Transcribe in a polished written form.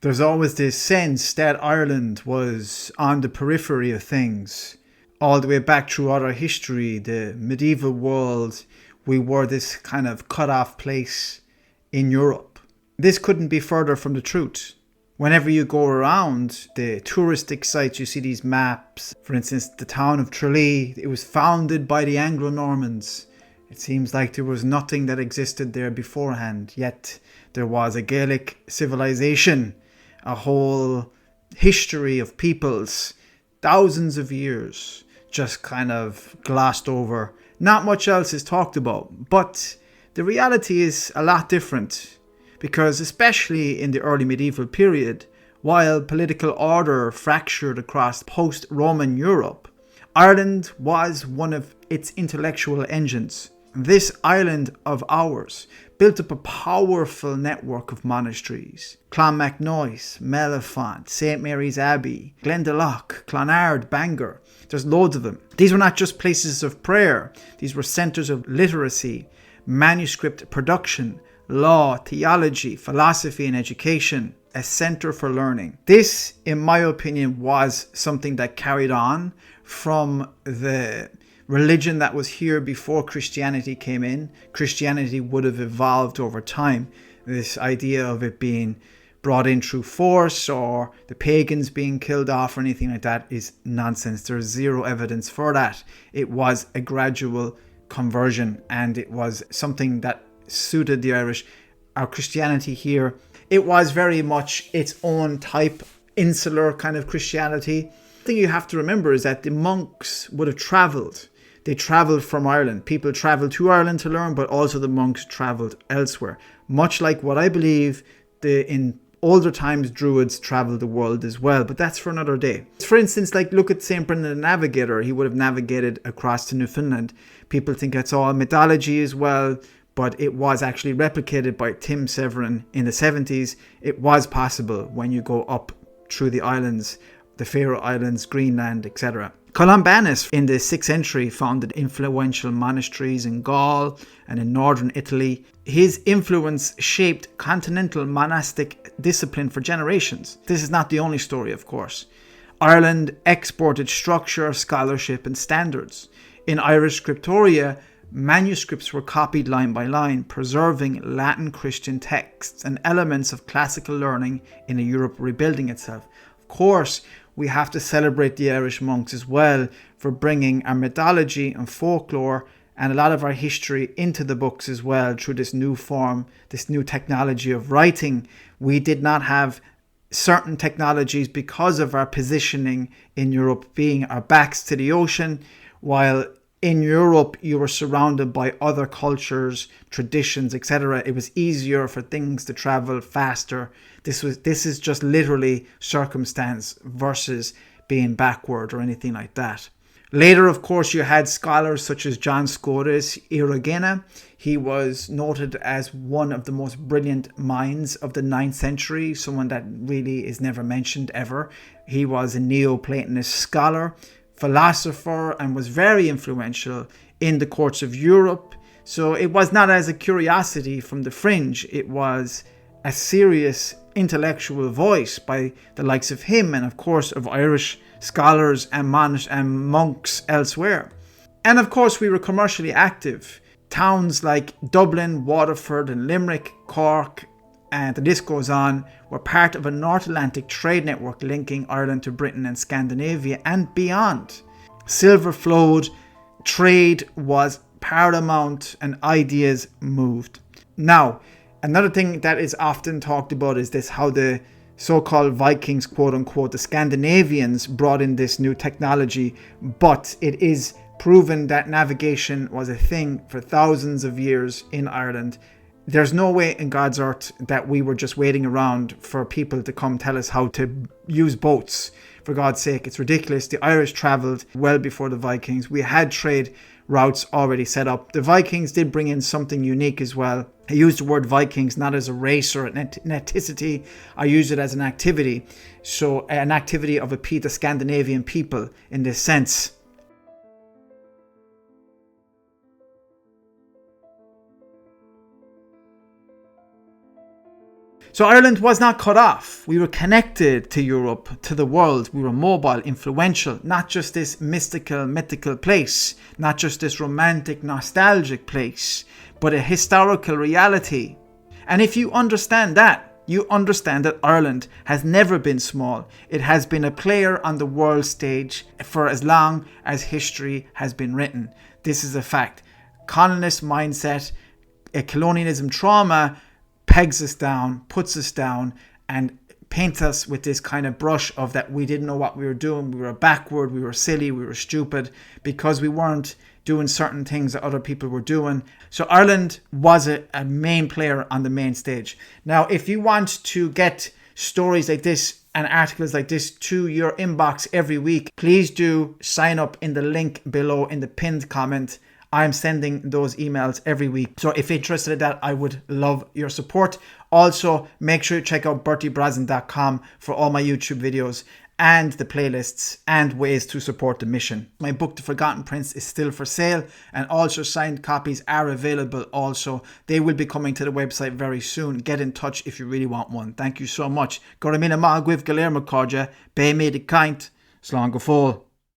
There's always this sense that Ireland was on the periphery of things. All the way back throughout our history, the medieval world, we were this kind of cut-off place in Europe. This couldn't be further from the truth. Whenever you go around the touristic sites, you see these maps. For instance, the town of Tralee, it was founded by the Anglo-Normans. It seems like there was nothing that existed there beforehand, yet there was a Gaelic civilization, a whole history of peoples, thousands of years, just kind of glossed over. Not much else is talked about, but the reality is a lot different, because especially in the early medieval period, while political order fractured across post-Roman Europe, Ireland was one of its intellectual engines. This island of ours built up a powerful network of monasteries. Clonmacnoise, Mellifont, St. Mary's Abbey, Glendalough, Clonard, Bangor. There's loads of them. These were not just places of prayer. These were centres of literacy, manuscript production, law, theology, philosophy and education. A centre for learning. This, in my opinion, was something that carried on from the religion that was here before Christianity came in. Christianity would have evolved over time. This idea of it being brought in through force or the pagans being killed off or anything like that is nonsense. There's zero evidence for that. It was a gradual conversion and it was something that suited the Irish. Our Christianity here, it was very much its own type, insular kind of Christianity. The thing you have to remember is that the monks would have travelled. They travelled from Ireland. People travelled to Ireland to learn, but also the monks travelled elsewhere. Much like what I believe in older times Druids travelled the world as well, but that's for another day. For instance, like look at St. Brendan the Navigator. He would have navigated across to Newfoundland. People think that's all mythology as well, but it was actually replicated by Tim Severin in the 70s. It was possible when you go up through the islands, the Faroe Islands, Greenland, etc. Columbanus in the 6th century founded influential monasteries in Gaul and in northern Italy. His influence shaped continental monastic discipline for generations. This is not the only story, of course. Ireland exported structure, scholarship and standards. In Irish scriptoria, manuscripts were copied line by line, preserving Latin Christian texts and elements of classical learning in a Europe rebuilding itself. Of course, we have to celebrate the Irish monks as well for bringing our mythology and folklore and a lot of our history into the books as well through this new form, this new technology of writing. We did not have certain technologies because of our positioning in Europe, being our backs to the ocean, while in Europe you were surrounded by other cultures, traditions, etc. It was easier for things to travel faster. This is just literally circumstance versus being backward or anything like that. Later, of course, you had scholars such as John Scotus Erigena. He was noted as one of the most brilliant minds of the 9th century, someone that really is never mentioned ever. He was a Neoplatonist scholar, philosopher, and was very influential in the courts of Europe. So it was not as a curiosity from the fringe, it was a serious intellectual voice by the likes of him and of course of Irish scholars and monks elsewhere. And of course we were commercially active. Towns like Dublin, Waterford and Limerick, Cork, and the list goes on, were part of a North Atlantic trade network linking Ireland to Britain and Scandinavia and beyond. Silver flowed, trade was paramount and ideas moved. Now, another thing that is often talked about is this, how the so-called Vikings, quote unquote, the Scandinavians brought in this new technology, but it is proven that navigation was a thing for thousands of years in Ireland. There's no way in God's earth that we were just waiting around for people to come tell us how to use boats. For God's sake, it's ridiculous. The Irish travelled well before the Vikings. We had trade routes already set up. The Vikings did bring in something unique as well. I use the word Vikings not as a race or an ethnicity. I use it as an activity. So an activity of the Scandinavian people in this sense. So Ireland was not cut off. We were connected to Europe, to the world. We were mobile, influential, not just this mythical place, not just this romantic, nostalgic place, but a historical reality. And if you understand that, you understand that Ireland has never been small. It has been a player on the world stage for as long as history has been written. This is a fact. Colonist mindset, a colonialism trauma pegs us down, puts us down, and paints us with this kind of brush of that we didn't know what we were doing. We were backward, we were silly, we were stupid because we weren't doing certain things that other people were doing. So Ireland was a main player on the main stage. Now, if you want to get stories like this and articles like this to your inbox every week, please do sign up in the link below in the pinned comment. I'm sending those emails every week. So if you're interested in that, I would love your support. Also, make sure you check out bertiebrasden.com for all my YouTube videos and the playlists and ways to support the mission. My book, The Forgotten Prince, is still for sale, and also signed copies are available also. They will be coming to the website very soon. Get in touch if you really want one. Thank you so much. Goramina Magwiv Galermo Corja, Bay Made It Kind, Slán go fóill.